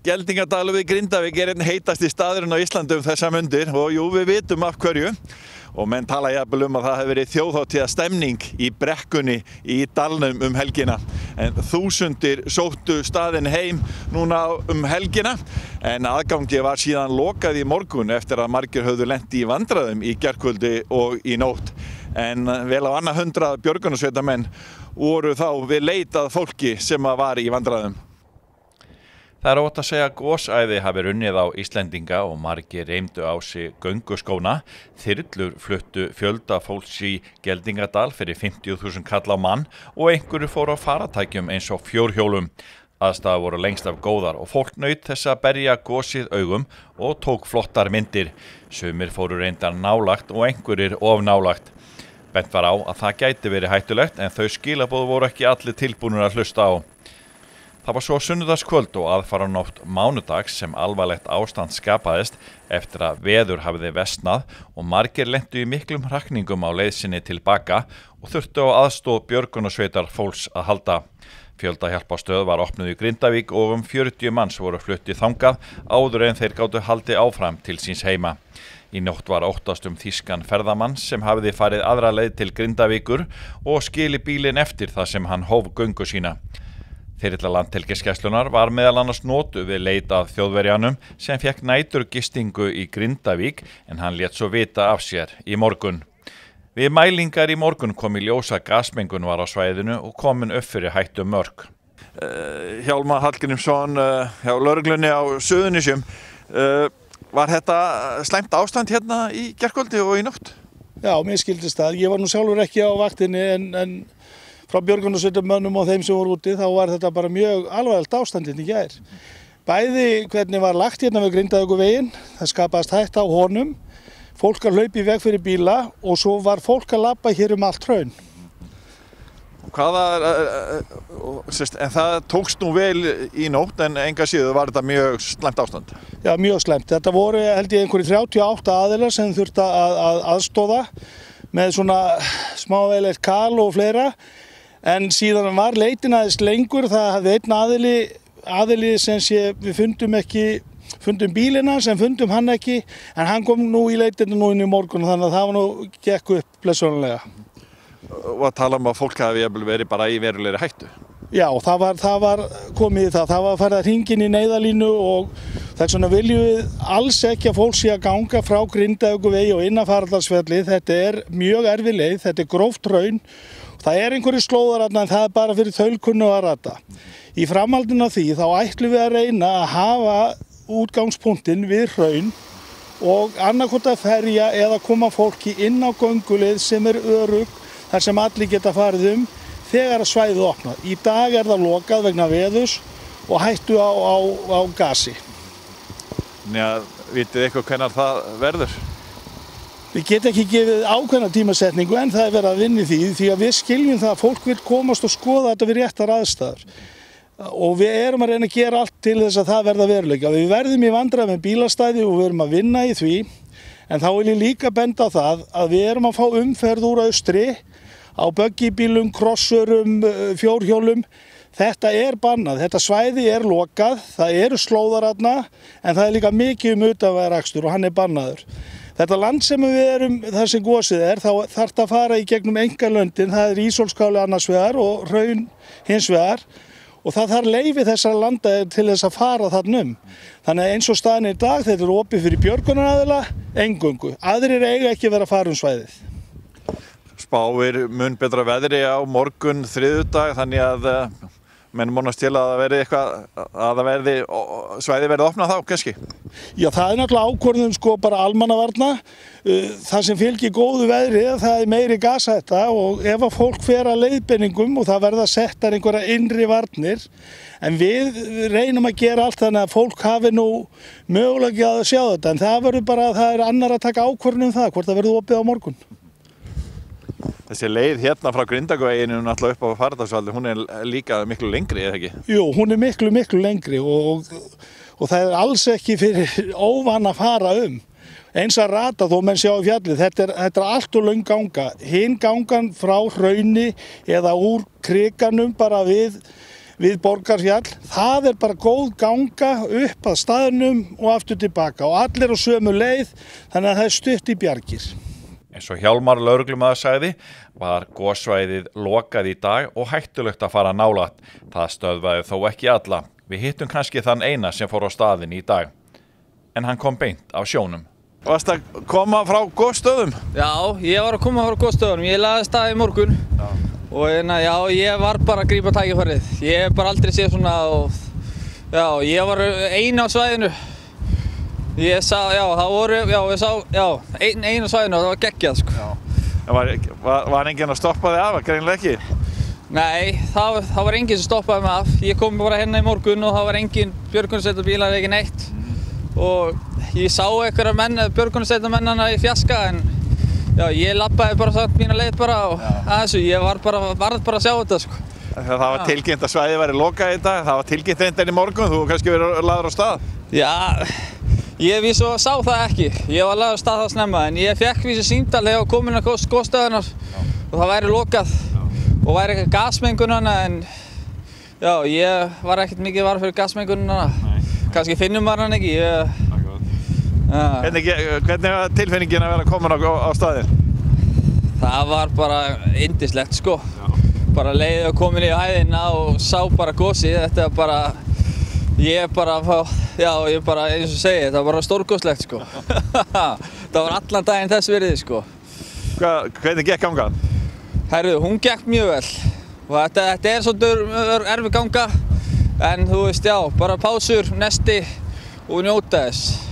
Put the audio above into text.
Geldingadalur við Grindavík einn heitasti staðurinn á Íslandi þessa mundir og jú, við vitum af hverju. Og menn tala jafnvel að það hefur verið þjóðhátíða stemning í brekkunni í dalnum helgina. En þúsundir sóttu staðinn heim núna helgina, en aðgangi var síðan lokað í morgun eftir að margir höfðu lent í vandræðum í gærkvöldi og í nótt. En vel á annað 100 björgunarsveitarmenn voru þá við leit að fólki sem var í vandræðum. Það ótt að segja að gosæði hafi runnið á Íslendinga og margir reymdu á sig gönguskóna. Þyrlur fluttu fjölda fólks í Geldingadal fyrir 50.000 kall á mann og einhverju fóru á faratækjum eins og fjórhjólum. Aðstæður voru lengst af góðar og fólk naut þess að berja gosið augum og tók flottar myndir. Sumir fóru reyndar nálægt og einhverjir of nálægt. Bent var á að það gæti verið hættulegt en þau skilaboð voru ekki allir tilbúnir að hlusta á. Það var svo sunnudagskvöld og aðfaranótt mánudags sem alvarlegt ástand skapaðist eftir að veður hafiði versnað og margir lentu í miklum hrakningum á leið sinni tilbaka og þurftu á aðstoð björgunarsveitar fólks að halda. Fjöldahjálparstöð var opnuð í Grindavík og 40 manns voru fluttið þangað áður en þeir gátu haldið áfram til síns heima. Í nótt var óttast þýskan ferðamann sem hafiði farið aðra leið til Grindavíkur og skili bílinn eftir það sem hann hóf göngu sína. Þyrla Landhelgisgæslunnar var meðal annars notuð við leit að Þjóðverjanum sem fékk næturgistingu í Grindavík en hann lét svo vita af sér í morgun. Við mælingar í morgun kom í ljós að gasmengun var á svæðinu og komin upp fyrir hættu mörk. Hjálmar Hallgrímsson hjá lögreglunni á Suðurnesjum. Var þetta slæmt ástand hérna í gærkvöldi og í nótt? Já, mér skildist það. Ég var nú sjálfur ekki á vaktinni en frá björgunarsveitarmönnum og þeim sem voru úti, þá var þetta bara mjög alvarlegt ástand hérna í gær. Bæði hvernig var lagt hérna við Grindavíkurveginn, það skapaðist hætta á honum, fólk að hlaupa í veg fyrir bíla og svo var fólk að labba hér allt hraun. En það tókst nú vel í nótt en enga síður var þetta mjög slæmt ástand? Já, mjög slæmt. Þetta voru held ég einhverjir 38 aðilar sem þurftu að aðstoða með svona smáveilegt kal og fleira. En síðan var leitin aðeins lengur, það hafði einn aðili sem við fundum bílina sem fundum hann ekki, en hann kom nú í leitinu nú inn í morgun þannig að það var nú gekk upp blessunarlega. Og að tala að fólk hafi verið bara í verulegri hættu? Já, það var komið í það var farið að hringja inn í neyðarlínu og þess vegna viljum við alls ekki að fólk sé að ganga frá Grindavíkurvegi og inn að Faraldarsvelli. Þetta er mjög erfið leið, þetta er gróft hraun. Það einhverju slóðar en það er bara fyrir þaulkunnu að rata. Í framhaldinu af því þá ætlum við að reyna að hafa útgangspunktinn við hraun og annarkvort að ferja eða koma fólki inn á gönguleið sem er örugg þar sem allir geta farið þegar að svæðið opnað. Í dag er það lokað vegna veðurs og hættu á gasi. Já, vitið eitthvað hvenær það verður? Við getum ekki gefið ákveðna tímasetningu en það er verið að vinna í því að við skiljum það að fólk vil komast og skoða þetta við réttar aðstæður. Og við erum að reyna að gera allt til þess að það verða veruleika. Við verðum í vandræðum með bílastæði og við erum að vinna í því. En þá vil ég líka benda á það að við erum að fá umferð úr austri á böggibílum, krossurum, fjórhjólum. Þetta er bannað, þetta svæði er lokað, það eru slóðar þarna en það er líka mikið utanvegarakstur og hann er bannaður. Þetta land sem við erum, þar sem gosið þá þarf það að fara í gegnum engalöndin, það er Ísólfsskáli annars vegar og hraun hins vegar og það þarf leyfi þessara landa til þess að fara þarna Þannig að eins og staðan í dag, þetta er opið fyrir björgunaraðila, eingöngu. Aðrir eiga ekki verið að fara svæðið. Spáir mun betra veðri á morgun þriðjudag þannig að menn vonast til að svæði verði opnað þá kannski? Já, það er náttúrulega ákvörðun bara almannavarna. Það sem fylgir góðu veðri, það er meiri gashætta og ef að fólk fer að leiðbeiningum og það verða settar einhverja innri varnir. En við reynum að gera allt þannig að fólk hafi nú mögulega að sjá þetta. En það verður bara að það er annar að taka ákvörðun það, hvort það verður opið á morgun. Þessi leið hérna frá Grindavíkurveginu náttúrulega upp á Faraldarsvelli, hún er líka miklu lengri, eða ekki? Jú, hún er miklu lengri og það er alls ekki fyrir óvan að fara Eins að rata þó menn sjá í fjallið, þetta er allt og löng ganga. Hinn gangan frá hrauni eða úr krikanum bara við við Borgarfjall, það bara góð ganga upp að staðnum og aftur tilbaka og allir á sömu leið, þannig að það stutt í bjargir. Eins og Hjálmar lögreglumaður sagði var gossvæðið lokað í dag og hættulegt að fara nálægt. Það stöðvaði þó ekki alla. Við hittum kannski þann eina sem fór á staðinn í dag. En hann kom beint af sjónum. Varst að koma frá gosstöðum? Já, ég var að koma frá gosstöðunum. Ég lagði stað í morgun. Já. Og já, ég var bara að grípa tækifærið. Ég hef bara aldrei séð svona og já, ég var einn á svæðinu. Ég sá, já, það voru, já, ég sá, já, einn á svæðinu og það var geggjað, sko. Já. Var enginn að stoppa þig af, greinilega ekki? Nei, það var enginn sem stoppaði mig af. Ég kom bara hérna í morgun og það var enginn björgunarsveitabílar, ekki neitt. Og ég sá einhverja björgunarsveitamennana í fjarska en já, ég labbaði bara samt mína leið bara og að þessu, ég varð bara að sjá þetta, sko. Það var tilkynnt að svæðið væri lokað í dag, það var tilkynnt reyndar í morgun, þú kannski verið lagður á stað? Já, ég vísu sá það ekki, ég var lagður á stað það snemma, en ég fekk vísu símtal þegar ég var komin að gosstöðunar og það væri lokað og væri eitthvað gasmengunana, en já, ég var ekkert mikið varð fyrir gasmengunana, kannski finnum maður hann ekki. Hvernig var tilfinningin að vera komin á staðinn? Það var bara yndislegt, sko. Bara leiðið að komin í hæðina og sá bara gosið. Þetta bara, ég bara, eins og segi, þetta var bara stórkostlegt, sko. Það var allan daginn þess virði, sko. Hvernig gekk gangan? Herru, hún gekk mjög vel. Og þetta svolítið erfið ganga, en þú veist, já, bara pásur, nesti og njóta þess.